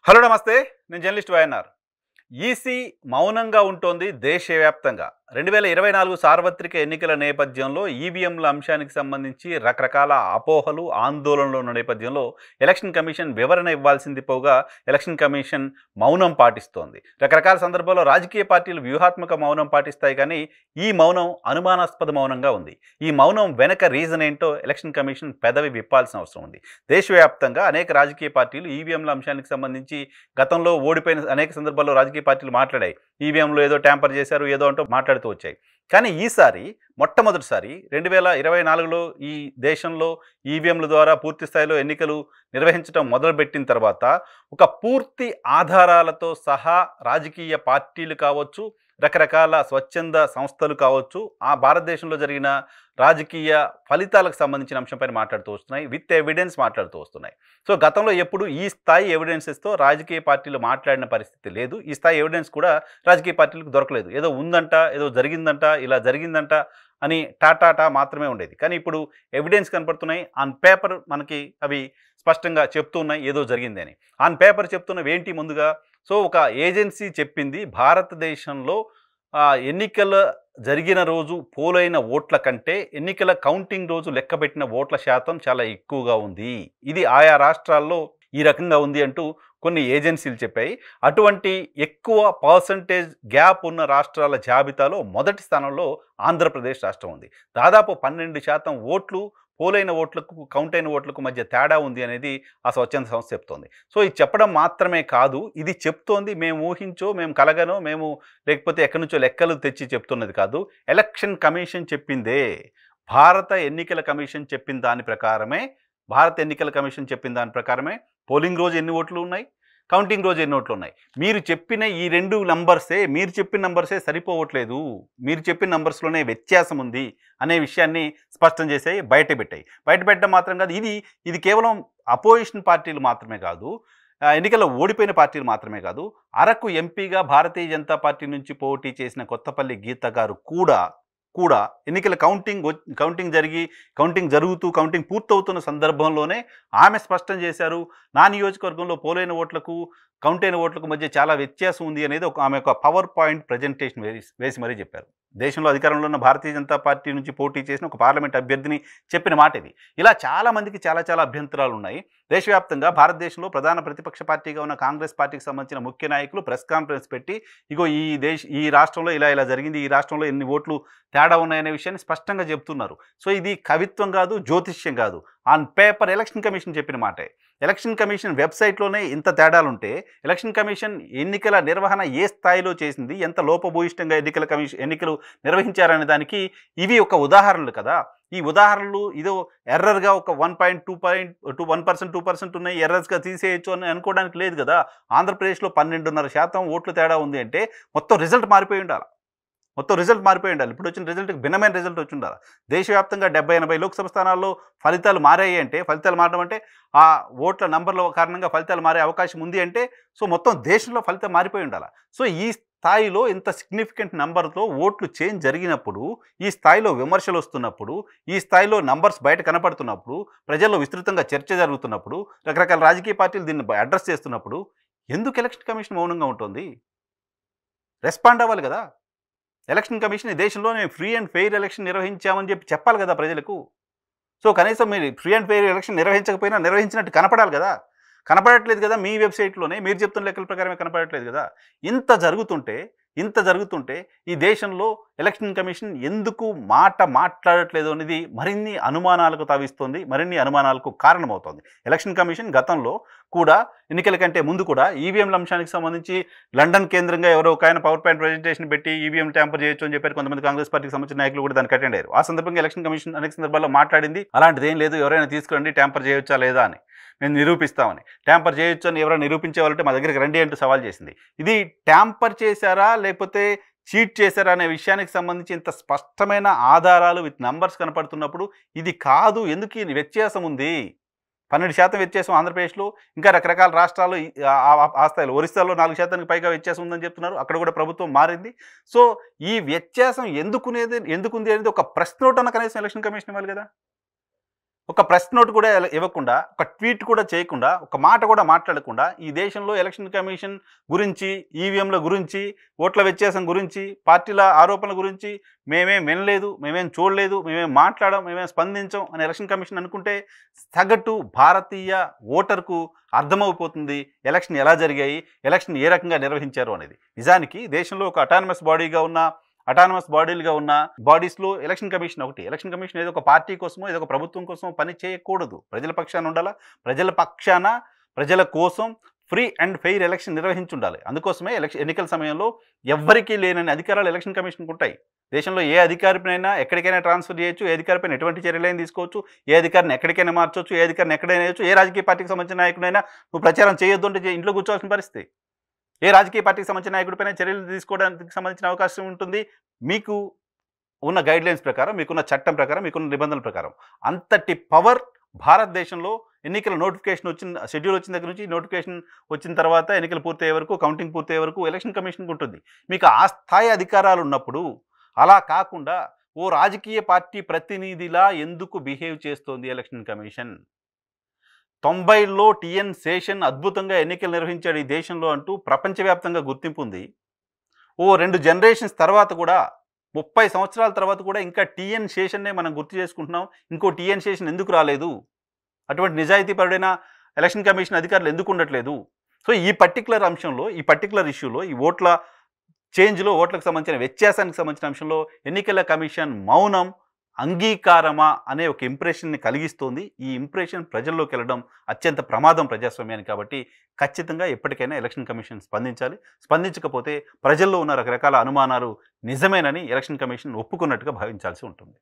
Hello నమస్తే. నేను journalist YNR. EC మౌనంగా ఉంటోంది దేశవ్యాప్తంగా. 2024 సార్వత్రిక ఎన్నికల నేపథ్యంలో ఈవీఎంల అంశానికి సంబంధించి రకరకాల అపోహలు, ఆందోళనలు ఉన్న నేపథ్యంలో ఎలక్షన్ కమిషన్ వివరణ ఇవ్వాల్సింది పోగా ఎలక్షన్ కమిషన్ మౌనం పాటిస్తోంది. రకరకాల సందర్భాల్లో రాజకీయ పార్టీలు వ్యూహాత్మక మౌనం పాటిస్తాయి కానీ ఈ మౌనం అనుమానాస్పద మౌనంగా ఉంది. ఈ మౌనం వెనక రీజన్ ఏంటో ఎలక్షన్ కమిషన్ పెదవి విప్పాల్సిన అవసరం ఉంది. దేశవ్యాప్తంగా అనేక రాజకీయ పార్టీలు ఈవీఎంల అంశానికి సంబంధించి గతంలో ఓడిపోయిన అనేక సందర్భాల్లో రాజకీయ పార్టీలు మాట్లాడాయి. ఈవీఎంలో ఏదో ట్యాంపర్ చేశారు ఏదో అంటూ మాట్లాడుతూ వచ్చాయి. కానీ ఈసారి మొట్టమొదటిసారి 2024లో ఈ దేశంలో ఈవీఎంల ద్వారా పూర్తి స్థాయిలో ఎన్నికలు నిర్వహించడం మొదలుపెట్టిన తర్వాత ఒక పూర్తి ఆధారాలతో సహా రాజకీయ పార్టీలు కావచ్చు, రకరకాల స్వచ్ఛంద సంస్థలు కావచ్చు, ఆ భారతదేశంలో జరిగిన రాజకీయ ఫలితాలకు సంబంధించిన అంశంపైన మాట్లాడుతూ వస్తున్నాయి. విత్ ఎవిడెన్స్ మాట్లాడుతూ వస్తున్నాయి. సో గతంలో ఎప్పుడు ఈ స్థాయి ఎవిడెన్సెస్తో రాజకీయ పార్టీలు మాట్లాడిన పరిస్థితి లేదు. ఈ స్థాయి ఎవిడెన్స్ కూడా రాజకీయ పార్టీలకు దొరకలేదు. ఏదో ఉందంట, ఏదో జరిగిందంట, ఇలా జరిగిందంట అని టాటా మాత్రమే ఉండేది. కానీ ఇప్పుడు ఎవిడెన్స్ కనపడుతున్నాయి. ఆన్ పేపర్ మనకి అవి స్పష్టంగా చెప్తూ ఉన్నాయి ఏదో జరిగింది అని. ఆన్ పేపర్ చెప్తున్నవి ఏంటి ముందుగా? సో ఒక ఏజెన్సీ చెప్పింది భారతదేశంలో ఎన్నికల జరిగిన రోజు పోలైన ఓట్ల కంటే ఎన్నికల కౌంటింగ్ రోజు లెక్కబెట్టిన ఓట్ల శాతం చాలా ఎక్కువగా ఉంది. ఇది ఆయా రాష్ట్రాల్లో ఈ రకంగా ఉంది అంటూ కొన్ని ఏజెన్సీలు చెప్పాయి. అటువంటి ఎక్కువ పర్సంటేజ్ గ్యాప్ ఉన్న రాష్ట్రాల జాబితాలో మొదటి స్థానంలో ఆంధ్రప్రదేశ్ రాష్ట్రం ఉంది. దాదాపు 12% ఓట్లు పోలైన ఓట్లకు కౌంట్ అయిన ఓట్లకు మధ్య తేడా ఉంది అనేది ఆ స్వచ్ఛంద సంస్థ చెప్తోంది. సో ఇది చెప్పడం మాత్రమే కాదు, ఇది చెప్తోంది మేము ఊహించో, మేము కలగనో, మేము లేకపోతే ఎక్కడి నుంచో లెక్కలు తెచ్చి చెప్తున్నది కాదు. ఎలక్షన్ కమిషన్ చెప్పిందే. భారత ఎన్నికల కమిషన్ చెప్పిన దాని ప్రకారమే పోలింగ్ రోజు ఎన్ని ఓట్లు ఉన్నాయి, కౌంటింగ్ రోజు ఎన్ని ఓట్లు ఉన్నాయి. మీరు చెప్పిన ఈ రెండు నంబర్సే సరిపోవట్లేదు, మీరు చెప్పిన నంబర్స్లోనే వ్యత్యాసం ఉంది అనే విషయాన్ని స్పష్టం చేసాయి, బయటపెట్టడం మాత్రం కాదు, ఇది కేవలం అపోజిషన్ పార్టీలు మాత్రమే కాదు, ఎన్నికల్లో ఓడిపోయిన పార్టీలు మాత్రమే కాదు, అరకు ఎంపీగా భారతీయ జనతా పార్టీ నుంచి పోటీ చేసిన కొత్తపల్లి గీత గారు కూడా ఎన్నికల కౌంటింగ్ పూర్తవుతున్న సందర్భంలోనే ఆమె స్పష్టం చేశారు, నా నియోజకవర్గంలో పోలైన ఓట్లకు కౌంట్ అయిన ఓట్లకు మధ్య చాలా వ్యత్యాసం ఉంది అనేది ఆమె ఒక పవర్ పాయింట్ ప్రజెంటేషన్ వేసి మరీ చెప్పారు. దేశంలో అధికారంలో ఉన్న భారతీయ జనతా పార్టీ నుంచి పోటీ చేసిన ఒక పార్లమెంట్ అభ్యర్థిని చెప్పిన మాట ఇది. ఇలా చాలామందికి చాలా అభ్యంతరాలు ఉన్నాయి. దేశవ్యాప్తంగా భారతదేశంలో ప్రధాన ప్రతిపక్ష పార్టీగా ఉన్న కాంగ్రెస్ పార్టీకి సంబంధించిన ముఖ్య నాయకులు ప్రెస్ కాన్ఫరెన్స్ పెట్టి ఇగో ఈ రాష్ట్రంలో ఇలా జరిగింది, ఈ రాష్ట్రంలో ఎన్ని ఓట్లు తేడా ఉన్నాయనే విషయాన్ని స్పష్టంగా చెప్తున్నారు. సో ఇది కవిత్వం కాదు, జ్యోతిష్యం కాదు, ఆన్ పేపర్ ఎలక్షన్ కమిషన్ చెప్పిన మాటే. ఎలక్షన్ కమిషన్ వెబ్సైట్లోనే ఇంత తేడాలుంటే ఎలక్షన్ కమిషన్ ఎన్నికల నిర్వహణ ఏ స్థాయిలో చేసింది, ఎంత లోపభూయిష్టంగా ఎన్నికలు నిర్వహించారనే దానికి ఇవి ఒక ఉదాహరణలు కదా. ఈ ఉదాహరణలు ఇదో ఎర్రర్గా ఒక 1% ఉన్నాయి, ఎర్రర్స్గా తీసేయచ్చు అని అనుకోవడానికి లేదు కదా. ఆంధ్రప్రదేశ్లో 12.5% ఓట్లు తేడా ఉంది అంటే మొత్తం రిజల్ట్ మారిపోయి ఉండాలి. ఇప్పుడు వచ్చిన రిజల్ట్కి భిన్నమైన రిజల్ట్ వచ్చి ఉండాలి. దేశవ్యాప్తంగా 70-80 లోక్సభ స్థానాల్లో ఫలితాలు మారాయి అంటే, ఫలితాలు మారడం అంటే ఆ ఓట్ల నంబర్ల కారణంగా ఫలితాలు మారే అవకాశం ఉంది అంటే, సో మొత్తం దేశంలో ఫలితం మారిపోయి ఉండాలి. సో ఈ స్థాయిలో ఇంత సిగ్నిఫికెంట్ నంబర్తో ఓట్లు చేంజ్ జరిగినప్పుడు, ఈ స్థాయిలో విమర్శలు వస్తున్నప్పుడు, ఈ స్థాయిలో నంబర్స్ బయట కనపడుతున్నప్పుడు, ప్రజల్లో విస్తృతంగా చర్చ జరుగుతున్నప్పుడు, రకరకాల రాజకీయ పార్టీలు దీన్ని అడ్రస్ చేస్తున్నప్పుడు ఎందుకు ఎలక్షన్ కమిషన్ మౌనంగా ఉంటుంది? రెస్పాండ్ అవ్వాలి కదా. ఎలక్షన్ కమిషన్ ఈ దేశంలోనే ఫ్రీ అండ్ ఫెయిర్ ఎలక్షన్ నిర్వహించామని చెప్పాలి కదా ప్రజలకు. సో కనీసం మీరు ఫ్రీ అండ్ ఫెయిర్ ఎలక్షన్ నిర్వహించకపోయినా నిర్వహించినట్టు కనపడాలి కదా. కనపడట్లేదు కదా, మీ వెబ్సైట్లోనే మీరు చెప్తున్న లెక్కల ప్రకారమే కనపడట్లేదు కదా. ఇంత జరుగుతుంటే ఈ దేశంలో ఎలక్షన్ కమిషన్ ఎందుకు మాట్లాడట్లేదు అనేది మరిన్ని అనుమానాలకు తావిస్తుంది, మరిన్ని అనుమానాలకు కారణమవుతోంది. ఎలక్షన్ కమిషన్ గతంలో కూడా ఎన్నికల కంటే ముందు కూడా ఈవీఎంల అంశానికి సంబంధించి లండన్ కేంద్రంగా ఎవరో ఒక ఆయన పవర్ పాయింట్ ప్రజెంటేషన్ పెట్టి ఈవీఎం ట్యాంపర్ చేయొచ్చు అని చెప్పారు. కొంతమంది కాంగ్రెస్ పార్టీకి సంబంధించిన నాయకులు కూడా దానికి అటెండ్ అయ్యారు. ఆ సందర్భంగా ఎలక్షన్ కమిషన్ అనేక సందర్భాల్లో మాట్లాడింది, అలాంటిది ఏం లేదు, ఎవరైనా తీసుకురండి ట్యాంపర్ చేయొచ్చా లేదా అని, మేము నిరూపిస్తామని. ట్యాంపర్ చేయొచ్చు అని ఎవరైనా నిరూపించే వాళ్ళంటే మా దగ్గరికి రండి అంటూ సవాల్ చేసింది. ఇది ట్యాంపర్ చేశారా లేకపోతే చీట్ చేశారా అనే విషయానికి సంబంధించి ఇంత స్పష్టమైన ఆధారాలు విత్ నంబర్స్ కనపడుతున్నప్పుడు ఇది కాదు, ఎందుకు ఈ వ్యత్యాసం ఉంది, 12% వ్యత్యాసం ఆంధ్రప్రదేశ్లో, ఇంకా రకరకాల రాష్ట్రాల్లో ఆ స్థాయిలో ఒరిస్సాలో 4%కి పైగా వ్యత్యాసం ఉందని చెప్తున్నారు. అక్కడ కూడా ప్రభుత్వం మారింది. సో ఈ వ్యత్యాసం ఎందుకుంది అనేది ఒక ప్రెస్ నోట్ అన్న కనీసం ఎలక్షన్ కమిషన్ ఇవ్వాలి కదా. ఒక ప్రెస్ నోట్ కూడా ఇవ్వకుండా, ఒక ట్వీట్ కూడా చేయకుండా, ఒక మాట కూడా మాట్లాడకుండా ఈ దేశంలో ఎలక్షన్ కమిషన్ గురించి, ఈవీఎంల గురించి, ఓట్ల వ్యత్యాసం గురించి, పార్టీల ఆరోపణల గురించి మేమేం వినలేదు, మేమేం చూడలేదు, మేమేం మాట్లాడం, మేమేం స్పందించం అని ఎలక్షన్ కమిషన్ అనుకుంటే సగటు భారతీయ ఓటర్కు అర్థమైపోతుంది ఎలక్షన్ ఎలా జరిగాయి, ఎలక్షన్ ఏ రకంగా నిర్వహించారు అనేది. నిజానికి దేశంలో ఒక అటానమస్ బాడీలుగా ఉన్న బాడీస్లో ఎలక్షన్ కమిషన్ ఒకటి. ఎలక్షన్ కమిషన్ ఏదో ఒక పార్టీ కోసమో ఏదో ఒక ప్రభుత్వం కోసమో పని చేయకూడదు. ప్రజల పక్షాన ఉండాలా, ప్రజల కోసం ఫ్రీ అండ్ ఫెయిర్ ఎలక్షన్ నిర్వహించి ఉండాలి. అందుకోసమే ఎన్నికల సమయంలో ఎవ్వరికీ లేనని అధికారాలు ఎలక్షన్ కమిషన్కి ఉంటాయి. దేశంలో ఏ అధికారిపైనా ఎక్కడికైనా ట్రాన్స్ఫర్ చేయొచ్చు, ఏ అధికారిపైన ఎటువంటి చర్యలైనా తీసుకోవచ్చు, ఏ అధికారిని ఎక్కడికైనా మార్చవచ్చు, ఏ అధికారిని ఎక్కడైనా వేయచ్చు, ఏ రాజకీయ పార్టీకి సంబంధించిన నాయకుడైనా నువ్వు ప్రచారం చేయొద్దు అంటే ఇంట్లో కూర్చోవాల్సిన పరిస్థితి. ఏ రాజకీయ పార్టీకి సంబంధించిన నాయకుడిపైన చర్యలు తీసుకోవడానికి సంబంధించిన అవకాశం ఉంటుంది మీకు ఉన్న గైడ్లైన్స్ ప్రకారం, మీకున్న చట్టం ప్రకారం, మీకున్న నిబంధనల ప్రకారం. అంతటి పవర్ భారతదేశంలో ఎన్నికల నోటిఫికేషన్ షెడ్యూల్ వచ్చిన దగ్గర నుంచి నోటిఫికేషన్ వచ్చిన తర్వాత ఎన్నికలు పూర్తయ్యే వరకు, కౌంటింగ్ పూర్తయ్యే వరకు ఎలక్షన్ కమిషన్కి ఉంటుంది. మీకు ఆ స్థాయి అధికారాలు ఉన్నప్పుడు అలా కాకుండా ఓ రాజకీయ పార్టీ ప్రతినిధిలా ఎందుకు బిహేవ్ చేస్తోంది ఎలక్షన్ కమిషన్? 90లో టిఎన్ శేషన్ అద్భుతంగా ఎన్నికలు నిర్వహించాడు ఈ దేశంలో అంటూ ప్రపంచవ్యాప్తంగా గుర్తింపు ఉంది. ఓ 2 జనరేషన్స్ తర్వాత కూడా, 30 సంవత్సరాల తర్వాత కూడా ఇంకా టిఎన్ శేషన్నే మనం గుర్తు చేసుకుంటున్నాం. ఇంకో టిఎన్ శేషన్ ఎందుకు రాలేదు? అటువంటి నిజాయితీపరుడైన ఎలక్షన్ కమిషన్ అధికారులు ఎందుకు ఉండట్లేదు? సో ఈ పర్టికులర్ అంశంలో, ఈ పర్టికులర్ ఇష్యూలో, ఈ ఓట్ల చేంజ్లో, ఓట్లకు సంబంధించిన వ్యత్యాసానికి సంబంధించిన అంశంలో ఎన్నికల కమిషన్ మౌనం అంగీకారమా అనే ఒక ఇంప్రెషన్ని కలిగిస్తోంది. ఈ ఇంప్రెషన్ ప్రజల్లోకి వెళ్ళడం అత్యంత ప్రమాదం ప్రజాస్వామ్యానికి. కాబట్టి ఖచ్చితంగా ఎప్పటికైనా ఎలక్షన్ కమిషన్ స్పందించాలి. స్పందించకపోతే ప్రజల్లో ఉన్న రకరకాల అనుమానాలు నిజమేనని ఎలక్షన్ కమిషన్ ఒప్పుకున్నట్టుగా భావించాల్సి ఉంటుంది.